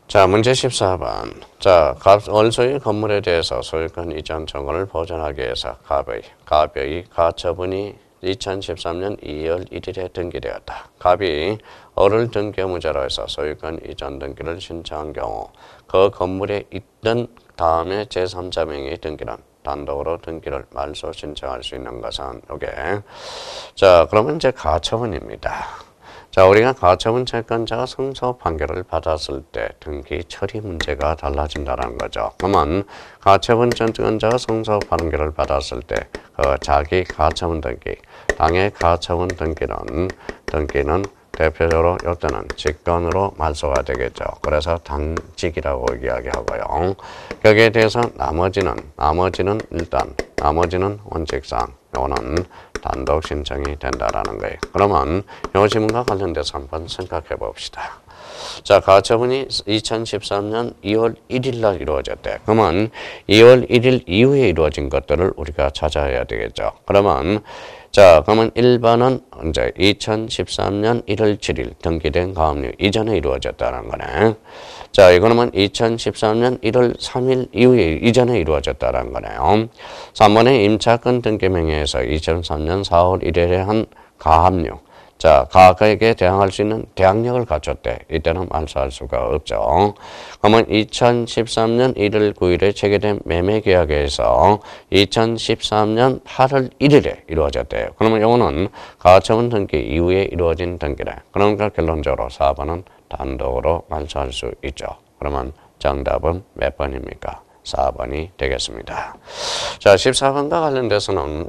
A: 자, 문제 14번. 자, 월소유 건물에 대해서 소유권 이전 청구를 보전하기 위해서 갑의 가처분이 2013년 2월 1일에 등기되었다. 갑이 을을 등기 의무자로 해서 소유권 이전 등기를 신청한 경우 그 건물에 있던 다음에 제3자 명의 등기는 단독으로 등기를 말소 신청할 수 있는 것은 이게 자, 그러면 이제 가처분입니다. 자, 우리가 가처분 채권자가 승소 판결을 받았을 때 등기 처리 문제가 달라진다는 거죠. 그러면 가처분 채권자가 승소 판결을 받았을 때 자기 가처분 등기, 당의 가처분 등기는 대표적으로 이때는 직권으로 말소가 되겠죠. 그래서 당직이라고 이야기하고요. 거기에 대해서 나머지는 원칙상 이거는 단독 신청이 된다라는 거예요. 그러면 이 질문과 관련돼서 한번 생각해 봅시다. 자, 가처분이 2013년 2월 1일 날 이루어졌대. 그러면 2월 1일 이후에 이루어진 것들을 우리가 찾아야 되겠죠. 그러면 1번은 이제 2013년 1월 7일 등기된 가압류 이전에 이루어졌다는 거네. 자, 이거는 2013년 1월 3일 이후에 이전에 이루어졌다는 거네요. 3번에 임차권 등기 명의에서 2003년 4월 1일에 한 가압류. 자, 가액에 대항할 수 있는 대항력을 갖췄대. 이때는 말소할 수가 없죠. 그러면 2013년 1월 9일에 체결된 매매계약에서 2013년 8월 1일에 이루어졌대요. 그러면 이거는 가처분 등기 이후에 이루어진 등기래. 그러니까 결론적으로 4번은 단독으로 말소할 수 있죠. 그러면 정답은 몇 번입니까? 4번이 되겠습니다. 자, 14번과 관련돼서는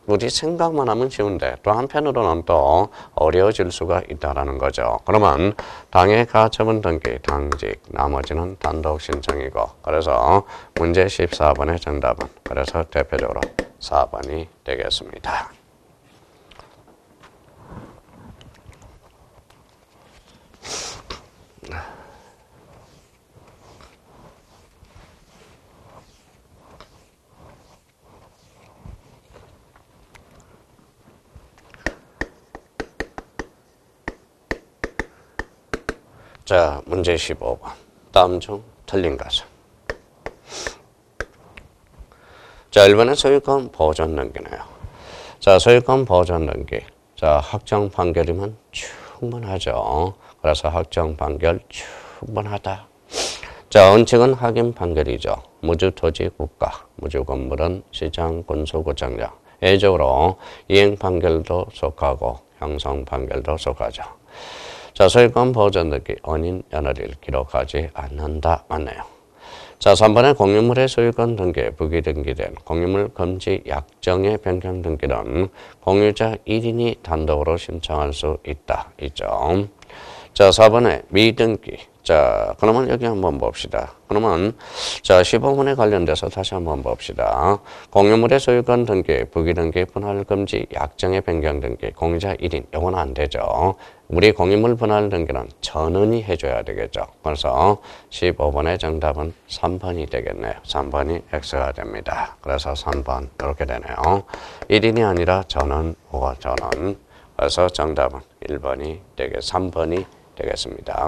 A: 우리 생각만 하면 쉬운데 또 한편으로는 또 어려워질 수가 있다는 거죠. 그러면 당해 가처분 등기, 당직, 나머지는 단독 신청이고 그래서 문제 14번의 정답은 그래서 대표적으로 4번이 되겠습니다. 자, 문제 15번. 다음 중 틀린 것은? 자, 1번은 소유권 보존 등기네요. 자, 소유권 보존 등기. 자, 확정 판결이면 충분하죠. 그래서 확정 판결 충분하다. 자, 원칙은 확인 판결이죠. 무주 토지 국가, 무주 건물은 시장 군수구청장. 예외적으로 이행 판결도 속하고 형성 판결도 속하죠. 자, 소유권 보존 등기 원인 연월일 기록하지 않는다. 맞네요. 자, 3번에 공유물의 소유권 등기에 부기 등기된 공유물 금지 약정의 변경 등기는 공유자 1인이 단독으로 신청할 수 있다. 있죠. 자, 4번에 미등기. 자, 그러면 여기 한번 봅시다. 그러면 자, 15번에 관련돼서 다시 한번 봅시다. 공유물의 소유권 등기, 부기 등기, 분할 금지, 약정의 변경 등기, 공유자 1인. 이건 안 되죠. 우리 공유물 분할 등기는 전원이 해줘야 되겠죠. 그래서 15번의 정답은 3번이 되겠네요. 3번이 X가 됩니다. 그래서 3번 이렇게 되네요. 1인이 아니라 전원 혹은 전원. 그래서 정답은 1번이 3번이 되겠습니다.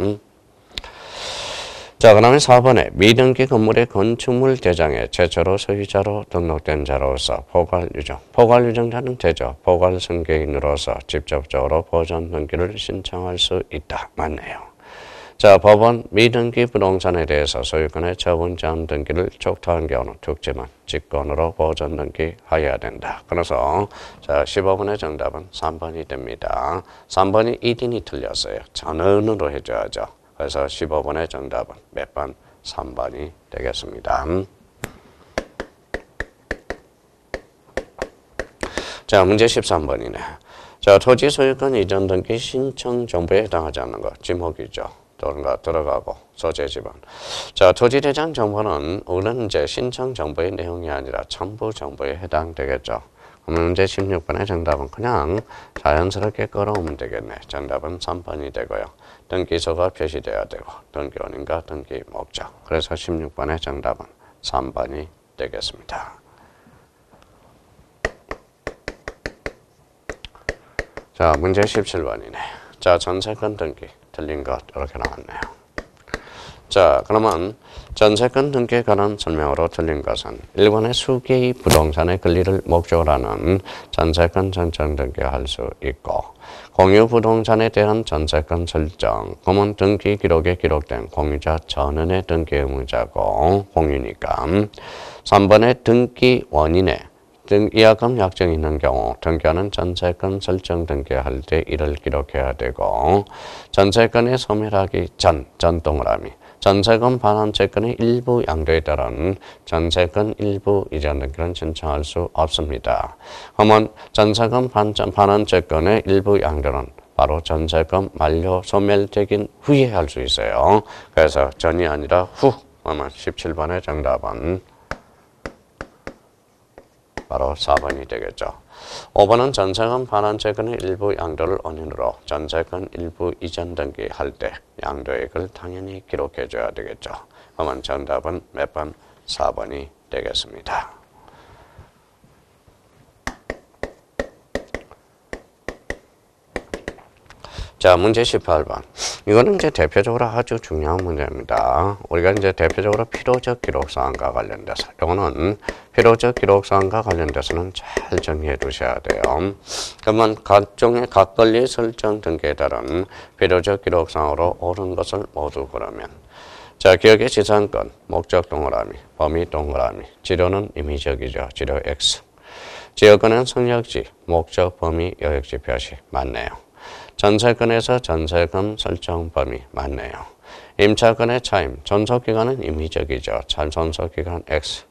A: 자, 그 다음에 4번에 미등기 건물의 건축물 대장에 최초로 소유자로 등록된 자로서 포괄유정. 포괄유정자는 되죠. 포괄승계인으로서 직접적으로 보존 등기를 신청할 수 있다. 맞네요. 자, 법원 미등기 부동산에 대해서 소유권의 처분 제한 등기를 촉탁한 경우는 특지만 직권으로 보존 등기하여야 된다. 그래서 자, 15번의 정답은 3번이 됩니다. 3번이 1인이 틀렸어요. 전원으로 해줘야죠. 그래서 15번의 정답은 몇 번? 3번이 되겠습니다. 자, 문제 13번이네. 자, 토지 소유권 이전 등기 신청 정보에 해당하지 않는 것. 지목이죠. 들어가고 소재 지번. 자, 토지 대장 정보는 우리는 이제 신청 정보의 내용이 아니라 첨부 정보에 해당되겠죠. 그럼 문제 16번의 정답은 그냥 자연스럽게 끌어오면 되겠네. 정답은 3번이 되고요. 등기소가 표시되어야 되고 등기원인과 등기 목적. 그래서 16번의 정답은 3번이 되겠습니다. 자, 문제 17번이네. 자, 전세권 등기 틀린 것 이렇게 나왔네요. 자, 그러면 전세권 등기에 관한 설명으로 틀린 것은 1번의 수개의 부동산의 권리를 목적으로 하는 전세권 전청 등기할 수 있고 공유 부동산에 대한 전세권 설정, 그러면 등기 기록에 기록된 공유자 전원의 등기 의무자고 공유니까 3번의 등기 원인에 이하금 약정이 있는 경우 등기하는 전세권 설정 등기할 때 이를 기록해야 되고 전세권의 소멸하기 전 동그라미 전세권 반환 채권의 일부 양도에 따른 전세권 일부 이전 등기는 신청할 수 없습니다. 그러면 전세권 반환 채권의 일부 양도는 바로 전세권 만료 소멸되긴 후에 할 수 있어요. 그래서 전이 아니라 후. 그러면 17번의 정답은 바로 4번이 되겠죠. 5번은 전세권 반환 채권의 일부 양도를 원인으로 전세권 일부 이전 등기할 때 양도액을 당연히 기록해줘야 되겠죠. 그러면 정답은 몇 번? 4번이 되겠습니다. 자, 문제 18번. 이거는 이제 대표적으로 아주 중요한 문제입니다. 우리가 이제 대표적으로 필요적 기록사항과 관련돼서, 이거는 필요적 기록사항과 관련돼서는 잘 정리해 두셔야 돼요. 그러면 각종의 각 권리 설정 등기에 따른 필요적 기록사항으로 옳은 것을 모두 고르면, 자, 기억의 지상권, 목적 동그라미, 범위 동그라미, 지료는 임의적이죠. 지료 X. 지역권은 성역지, 목적, 범위, 여역지 표시 맞네요. 전세권에서 전세금 설정 범위 맞네요. 임차권의 차임, 전속기간은 임의적이죠. 전속기간 X.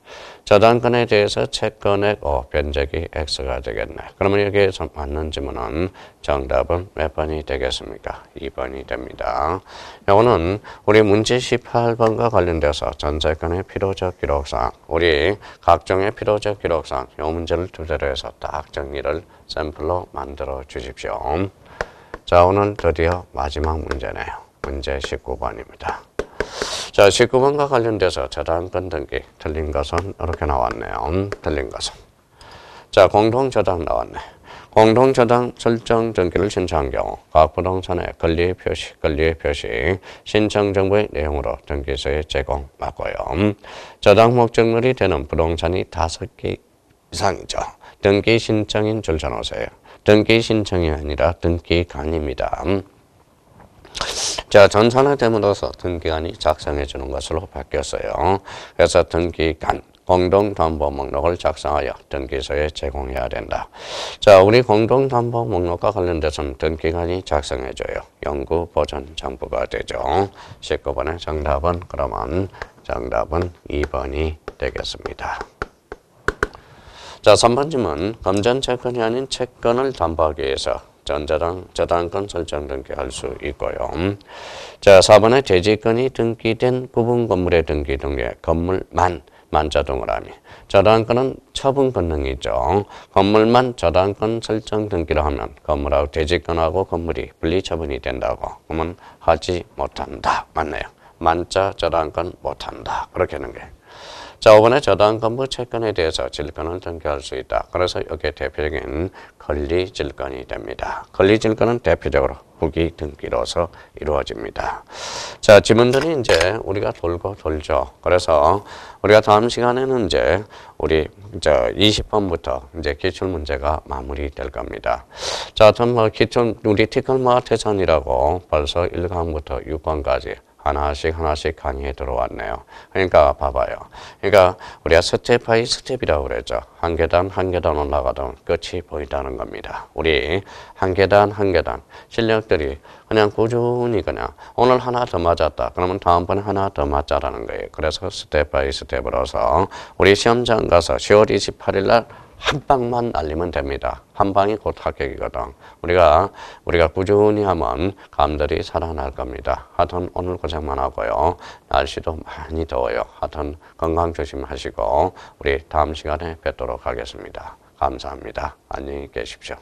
A: 저당권에 대해서 채권액 O, 변제기 X가 되겠네. 그러면 여기에서 맞는 지문은 정답은 몇 번이 되겠습니까? 2번이 됩니다. 이거는 우리 문제 18번과 관련돼서 전세권의 필요적 기록사항, 우리 각종의 필요적 기록사항, 이 문제를 토대로 해서 딱 정리를 샘플로 만들어 주십시오. 자, 오늘 드디어 마지막 문제네요. 문제 19번입니다. 자, 19번과 관련돼서 저당권 등기 틀린 것은 이렇게 나왔네요. 틀린 것은. 자, 공동저당 나왔네. 공동저당 설정 등기를 신청한 경우 각 부동산의 권리의 표시, 신청 정보의 내용으로 등기소에 제공 맞고요. 저당 목적물이 되는 부동산이 5개 이상이죠. 등기 신청인 줄 전호세요. 등기 신청이 아니라 등기간입니다. 자, 전산화됨으로써 등기간이 작성해 주는 것으로 바뀌었어요. 그래서 등기간, 공동담보 목록을 작성하여 등기소에 제공해야 된다. 자, 우리 공동담보 목록과 관련돼서는 등기간이 작성해 줘요. 연구 보존 정보가 되죠. 19번의 정답은 그러면 정답은 2번이 되겠습니다. 자, 3번 질문. 금전 채권이 아닌 채권을 담보하기 위해서 저당권 설정 등기할 수 있고요. 자, 4번에 대지권이 등기된 부분 건물의 등기 등기에 건물만 만자 동그라미. 저당권은 처분 권능이죠. 건물만 저당권 설정 등기를 하면 건물하고 대지권하고 건물이 분리 처분이 된다고. 그러면 하지 못한다. 맞네요. 만자 저당권 못한다. 그렇게 하는 게. 자, 5번에 저당권부 채권에 대해서 질권을 등기할 수 있다. 그래서 여기에 대표적인 권리질권이 됩니다. 권리질권은 대표적으로 후기 등기로서 이루어집니다. 자, 지문들이 이제 우리가 돌고 돌죠. 그래서 우리가 다음 시간에는 이제 우리 20번부터 이제 기출문제가 마무리될 겁니다. 자, 하여튼 우리 티끌모아 태산이라고 벌써 1강부터 6강까지 하나씩 강의에 들어왔네요. 그러니까 봐봐요. 그러니까 우리가 스텝 바이 스텝이라고 그랬죠. 한 계단 올라가던 끝이 보인다는 겁니다. 우리 한 계단 실력들이 그냥 꾸준히 그냥 오늘 하나 더 맞았다. 그러면 다음번에 하나 더 맞자라는 거예요. 그래서 스텝 바이 스텝으로서 우리 시험장 가서 10월 28일 날 한 방만 날리면 됩니다. 한 방이 곧 합격이거든. 우리가 꾸준히 하면 감들이 살아날 겁니다. 하여튼 오늘 고생만 하고요. 날씨도 많이 더워요. 하여튼 건강 조심하시고 우리 다음 시간에 뵙도록 하겠습니다. 감사합니다. 안녕히 계십시오.